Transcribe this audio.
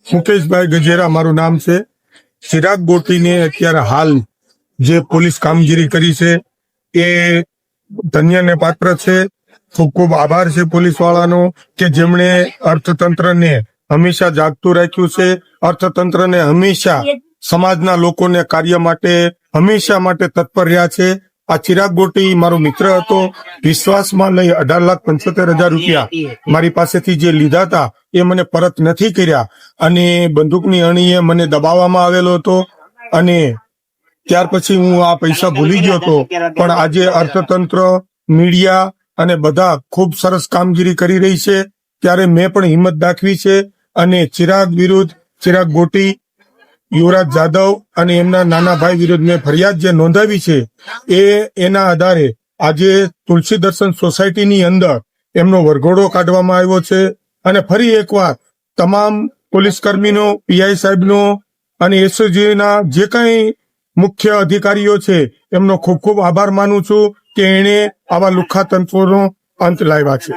મુકેશભાઈ ગજેરા મારું નામ છે। ચિરાગ ગોટીને અત્યારે હાલ જે પોલીસ કામગીરી કરી છે એ ધન્યને પાત્ર છે। ખૂબ ખૂબ આભાર છે પોલીસ વાળાનો કે જેમણે અર્થતંત્રને હંમેશા જાગતું રાખ્યું છે, અર્થતંત્રને હંમેશા સમાજના લોકોને કાર્ય માટે હંમેશા માટે તત્પર રહ્યા છે। આ ચિરાગ ગોટી મારો મિત્ર હતો। વિશ્વાસમાં લઈ 18,75,000 રૂપિયા મારી પાસેથી જે લીધા હતા એ મને પરત નથી કર્યા અને બંદૂકની અણીએ મને દબાવવામાં આવેલો હતો અને ત્યાર પછી હું આ પૈસા ભૂલી ગયો હતો। પણ આજે અર્થતંત્ર, મીડિયા અને બધા ખૂબ સરસ કામગીરી કરી રહી છે ત્યારે મેં પણ હિંમત દાખવી છે અને ચિરાગ વિરુદ્ધ, ચિરાગ ગોટી, યુવરાજ જાદવ અને એમના નાના ભાઈ વિરુદ્ધ મેં ફરિયાદ જે નોંધાવી છે એના આધારે આજે તુલસી દર્શન સોસાયટીની અંદર એમનો વરઘોડો કાઢવામાં આવ્યો છે અને ફરી એકવાર તમામ પોલીસ કર્મીનો, પીઆઈ સાહેબનો અને એસઓજીના જે કંઈ મુખ્ય અધિકારીઓ છે એમનો ખૂબ ખૂબ આભાર માનું છું કે એણે આવા લુખ્ખા તંત્રોનો અંત લાવ્યા છે।